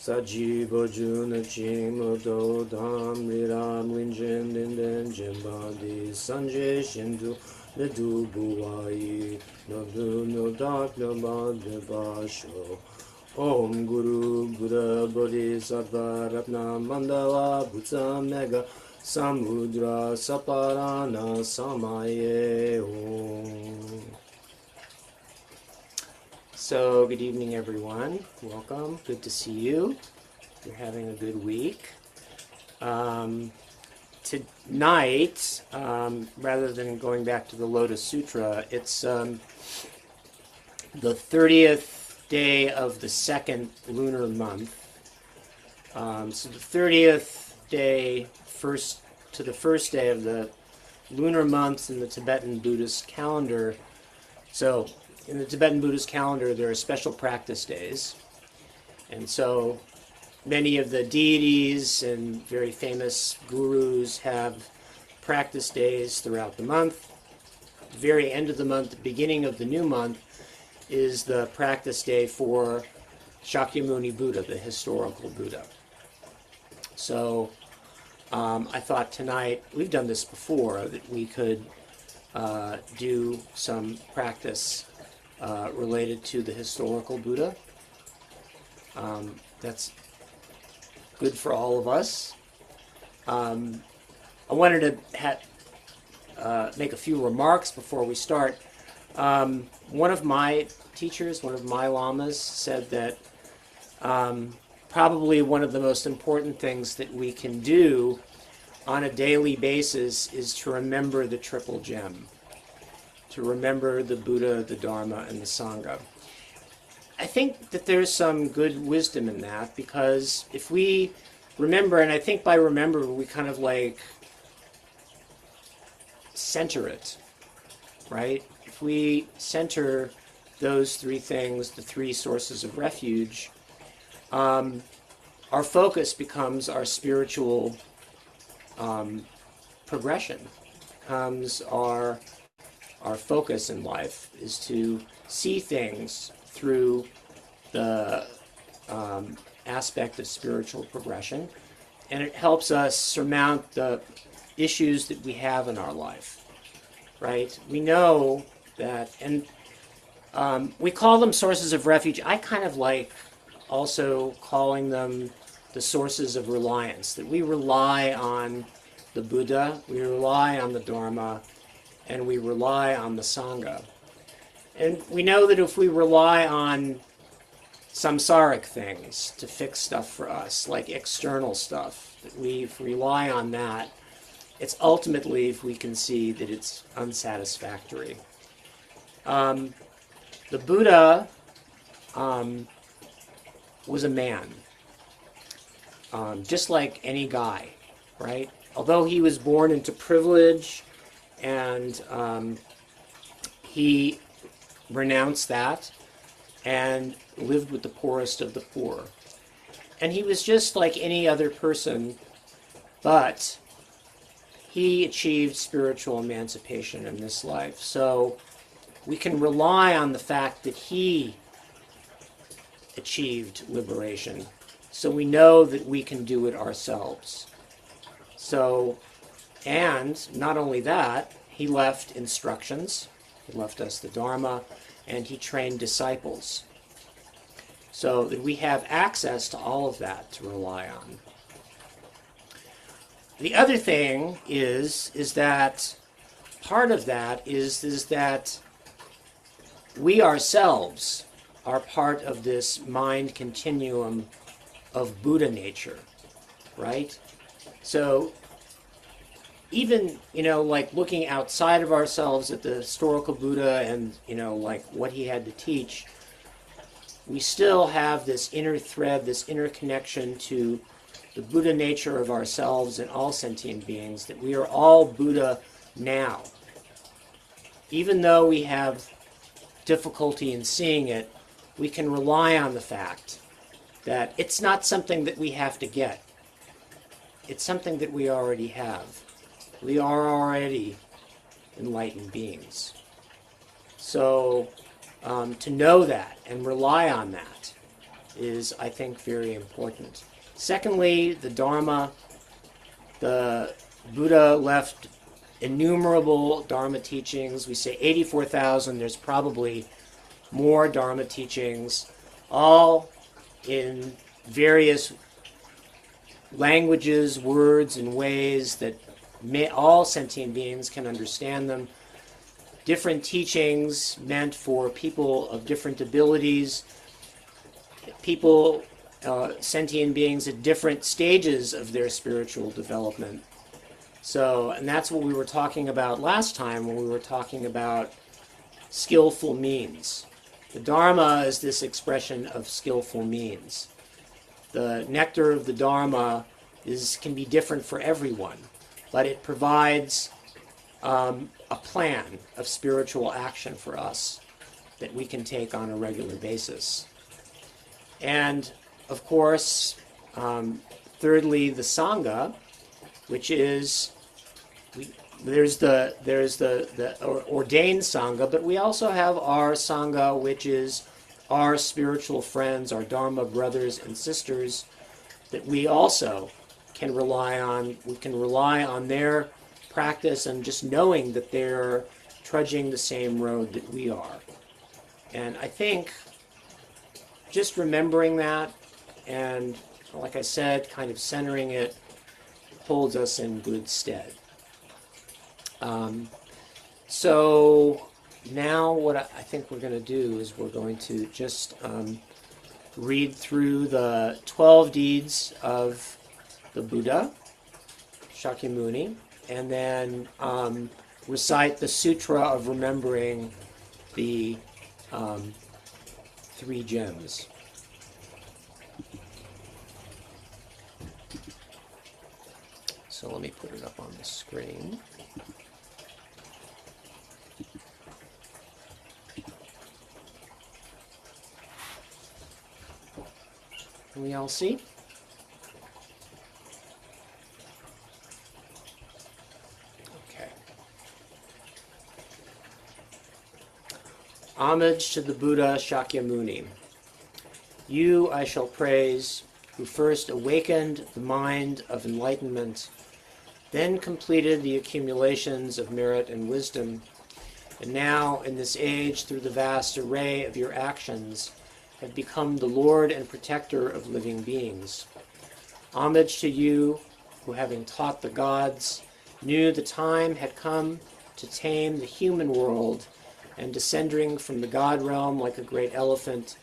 Sajibo Juna Chimoto Dham Riram Linjin Dinden Jimbandi Sanjay Shindu Nedu Buwai Nadu No Dak No Bad Basho Om Guru Buddha Bodhisattva Ratna Mandala Bhutsa Mega Samudra Saparana Samaye Om. So, good evening, everyone. Welcome. Good to see you. You're having a good week. Tonight, rather than going back to the Lotus Sutra, it's the 30th day of the second lunar month. So the 30th day to the first day of the lunar months in the Tibetan Buddhist calendar. So in the Tibetan Buddhist calendar, there are special practice days. And so many of the deities and very famous gurus have practice days throughout the month. The very end of the month, the beginning of the new month, is the practice day for Shakyamuni Buddha, the historical Buddha. So I thought tonight, we've done this before, that we could do some practice related to the historical Buddha. That's good for all of us. I wanted to make a few remarks before we start. One of my teachers, one of my lamas, said that probably one of the most important things that we can do on a daily basis is to remember the triple gem, to remember the Buddha, the Dharma, and the Sangha. I think that there's some good wisdom in that, because if we remember, and I think by remember we kind of like center it, right? If we center those three things, the three sources of refuge, our focus becomes our spiritual progression, becomes our focus in life is to see things through the aspect of spiritual progression, and it helps us surmount the issues that we have in our life, right? We know that, and we call them sources of refuge. I kind of like also calling them the sources of reliance, that we rely on the Buddha, we rely on the Dharma, and we rely on the Sangha. And we know that if we rely on samsaric things to fix stuff for us, like external stuff, that we rely on that, it's ultimately, if we can see, that it's unsatisfactory. The Buddha was a man, just like any guy, right? Although he was born into privilege, and he renounced that and lived with the poorest of the poor. And he was just like any other person, but he achieved spiritual emancipation in this life. So we can rely on the fact that he achieved liberation. So we know that we can do it ourselves. So, and not only that, he left instructions. He left us the Dharma, and he trained disciples. So that we have access to all of that to rely on. The other thing is that part of that is that we ourselves are part of this mind continuum of Buddha nature, right? So even, like looking outside of ourselves at the historical Buddha and, like what he had to teach, we still have this inner thread, this inner connection to the Buddha nature of ourselves and all sentient beings, that we are all Buddha now. Even though we have difficulty in seeing it, we can rely on the fact that it's not something that we have to get. It's something that we already have. We are already enlightened beings. So to know that and rely on that is, I think, very important. Secondly, the Dharma. The Buddha left innumerable Dharma teachings. We say 84,000. There's probably more Dharma teachings, all in various languages, words, and ways that all sentient beings can understand them. Different teachings meant for people of different abilities, people, sentient beings at different stages of their spiritual development. So, and that's what we were talking about last time when we were talking about skillful means. The Dharma is this expression of skillful means. The nectar of the Dharma can be different for everyone, but it provides a plan of spiritual action for us that we can take on a regular basis. And, of course, thirdly, the Sangha, which is, there's the ordained Sangha, but we also have our Sangha, which is our spiritual friends, our Dharma brothers and sisters, that we also can rely on. We can rely on their practice and just knowing that they're trudging the same road that we are. And I think just remembering that and, like I said, kind of centering it holds us in good stead. So now what I think we're going to do is we're going to just read through the 12 deeds of the Buddha, Shakyamuni, and then recite the Sutra of Remembering the 3 gems. So let me put it up on the screen. Can we all see? Okay. Homage to the Buddha Shakyamuni. You I shall praise, who first awakened the mind of enlightenment, then completed the accumulations of merit and wisdom, and now, in this age, through the vast array of your actions, have become the Lord and protector of living beings. Homage to you, who, having taught the gods, knew the time had come to tame the human world, and descending from the god realm like a great elephant,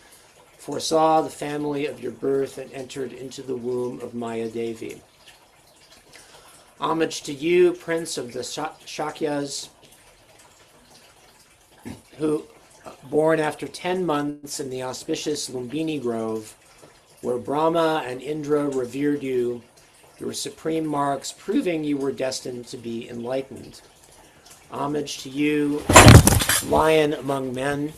foresaw the family of your birth and entered into the womb of Maya Devi. Homage to you, Prince of the Shakyas, who, born after 10 months in the auspicious Lumbini Grove, where Brahma and Indra revered you, your supreme marks proving you were destined to be enlightened. Homage to you, Lion among men,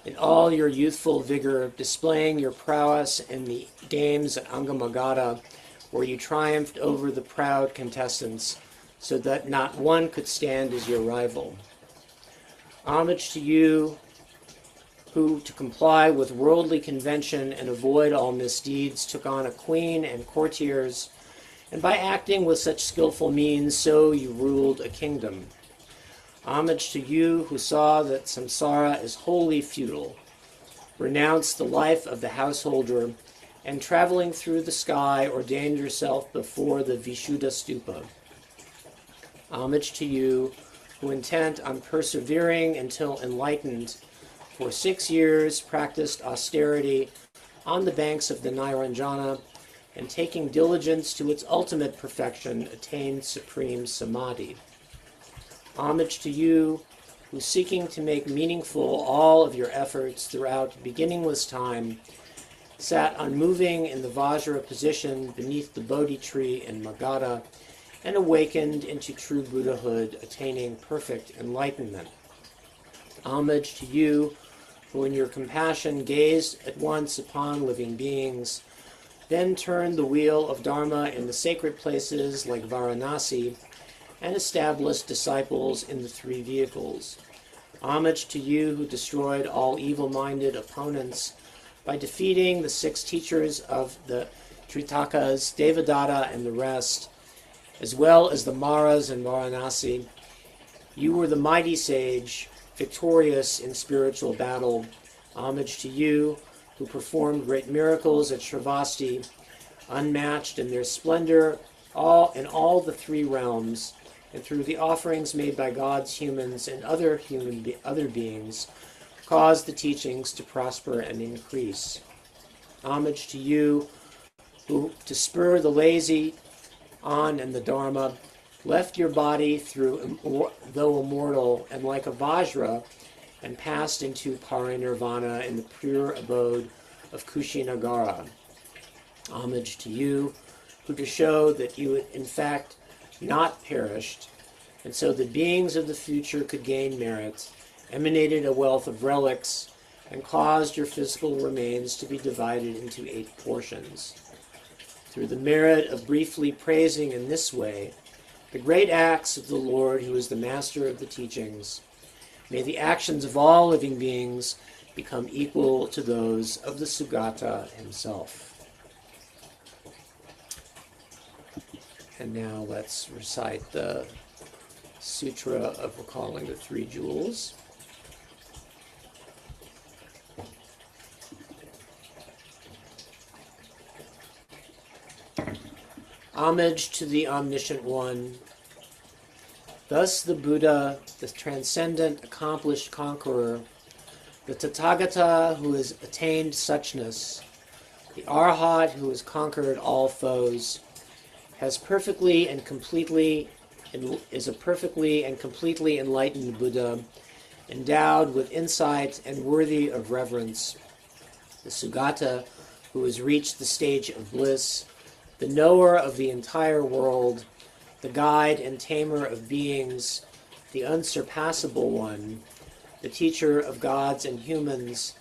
in all your youthful vigor, displaying your prowess in the games at Angamagata, where you triumphed over the proud contestants, so that not one could stand as your rival. Homage to you, who, to comply with worldly convention and avoid all misdeeds, took on a queen and courtiers, and by acting with such skillful means, so you ruled a kingdom. Homage to you, who saw that samsara is wholly futile, renounced the life of the householder, and traveling through the sky, ordained yourself before the Vishuddha Stupa. Homage to you, who, intent on persevering until enlightened, for 6 years practiced austerity on the banks of the Nairanjana, and taking diligence to its ultimate perfection, attained supreme samadhi. Homage to you, who, seeking to make meaningful all of your efforts throughout beginningless time, sat unmoving in the Vajra position beneath the Bodhi tree in Magadha, and awakened into true Buddhahood, attaining perfect enlightenment. Homage to you, who in your compassion gazed at once upon living beings, Then turn the wheel of Dharma in the sacred places like Varanasi and establish disciples in the three vehicles. Homage to you who destroyed all evil-minded opponents by defeating the 6 teachers of the Tritakas, Devadatta, and the rest, as well as the Maras in Varanasi. You were the mighty sage, victorious in spiritual battle. Homage to you who performed great miracles at Shravasti, unmatched in their splendor in all the 3 realms, and through the offerings made by God's humans and other beings, caused the teachings to prosper and increase. Homage to you who, to spur the lazy on in the Dharma, left your body though immortal and like a Vajra, and passed into parinirvana in the pure abode of Kushinagara. Homage to you who, to show that you had in fact not perished, and so the beings of the future could gain merit, emanated a wealth of relics, and caused your physical remains to be divided into 8 portions. Through the merit of briefly praising in this way the great acts of the Lord who is the master of the teachings, may the actions of all living beings become equal to those of the Sugata himself. And now let's recite the Sutra of Recalling the 3 Jewels. Homage to the Omniscient One. Thus the Buddha, the transcendent, accomplished conqueror, the Tathagata who has attained suchness, the Arhat who has conquered all foes, is a perfectly and completely enlightened Buddha, endowed with insight and worthy of reverence. The Sugata, who has reached the stage of bliss, the knower of the entire world, the guide and tamer of beings, the unsurpassable one, the teacher of gods and humans,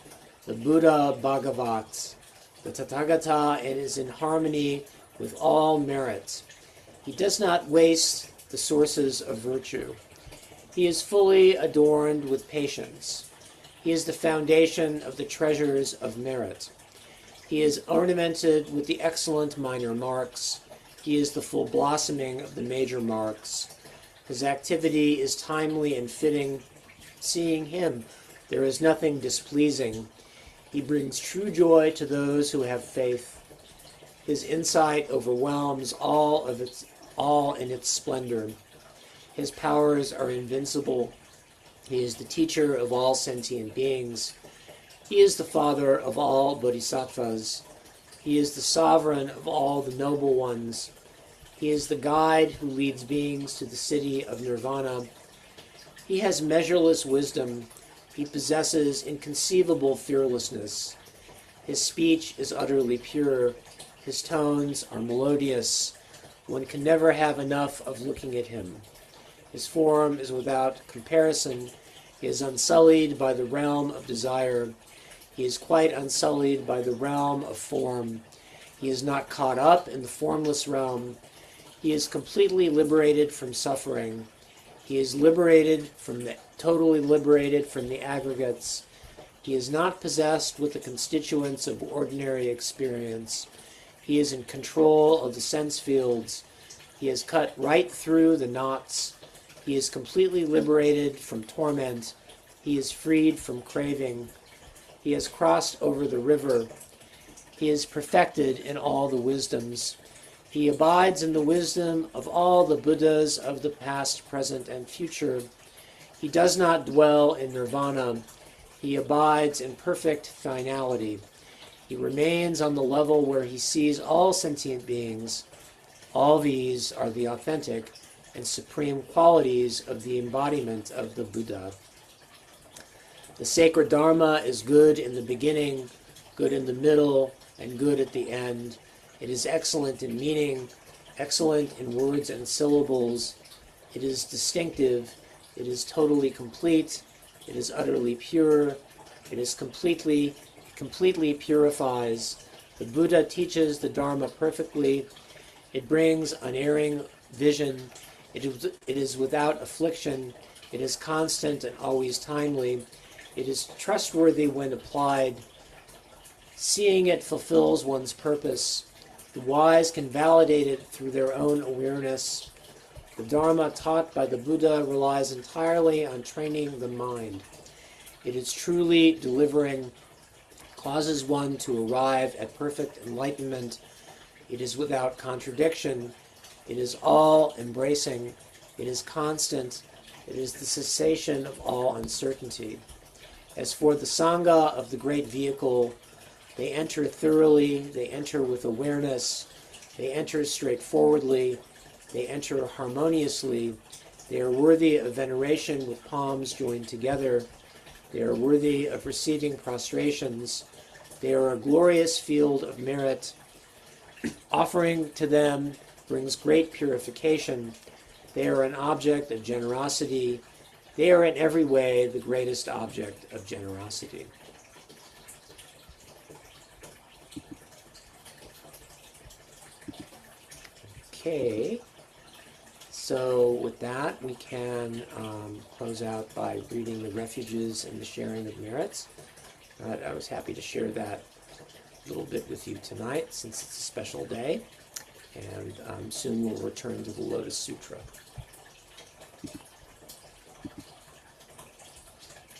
the Buddha Bhagavat, the Tathagata, and is in harmony with all merit. He does not waste the sources of virtue. He is fully adorned with patience. He is the foundation of the treasures of merit. He is ornamented with the excellent minor marks. He is the full blossoming of the major marks. His activity is timely and fitting. Seeing him, there is nothing displeasing. He brings true joy to those who have faith. His insight overwhelms all in its splendor. His powers are invincible. He is the teacher of all sentient beings. He is the father of all bodhisattvas. He is the sovereign of all the noble ones. He is the guide who leads beings to the city of nirvana. He has measureless wisdom. He possesses inconceivable fearlessness. His speech is utterly pure. His tones are melodious. One can never have enough of looking at him. His form is without comparison. He is unsullied by the realm of desire. He is quite unsullied by the realm of form. He is not caught up in the formless realm. He is completely liberated from suffering. He is totally liberated from the aggregates. He is not possessed with the constituents of ordinary experience. He is in control of the sense fields. He has cut right through the knots. He is completely liberated from torment. He is freed from craving. He has crossed over the river. He is perfected in all the wisdoms. He abides in the wisdom of all the Buddhas of the past, present, and future. He does not dwell in nirvana. He abides in perfect finality. He remains on the level where he sees all sentient beings. All these are the authentic and supreme qualities of the embodiment of the Buddha. The sacred Dharma is good in the beginning, good in the middle, and good at the end. It is excellent in meaning, excellent in words and syllables. It is distinctive. It is totally complete. It is utterly pure. It is completely purifies. The Buddha teaches the Dharma perfectly. It brings unerring vision. It is without affliction. It is constant and always timely. It is trustworthy when applied. Seeing it fulfills one's purpose. The wise can validate it through their own awareness. The Dharma taught by the Buddha relies entirely on training the mind. It is truly delivering, causes one to arrive at perfect enlightenment. It is without contradiction. It is all-embracing. It is constant. It is the cessation of all uncertainty. As for the Sangha of the great vehicle, they enter thoroughly, they enter with awareness, they enter straightforwardly, they enter harmoniously, they are worthy of veneration with palms joined together, they are worthy of receiving prostrations, they are a glorious field of merit. Offering to them brings great purification. They are an object of generosity. They are in every way the greatest object of generosity. Okay, so with that we can close out by reading the refuges and the sharing of merits. I was happy to share that a little bit with you tonight since it's a special day, and soon we'll return to the Lotus Sutra.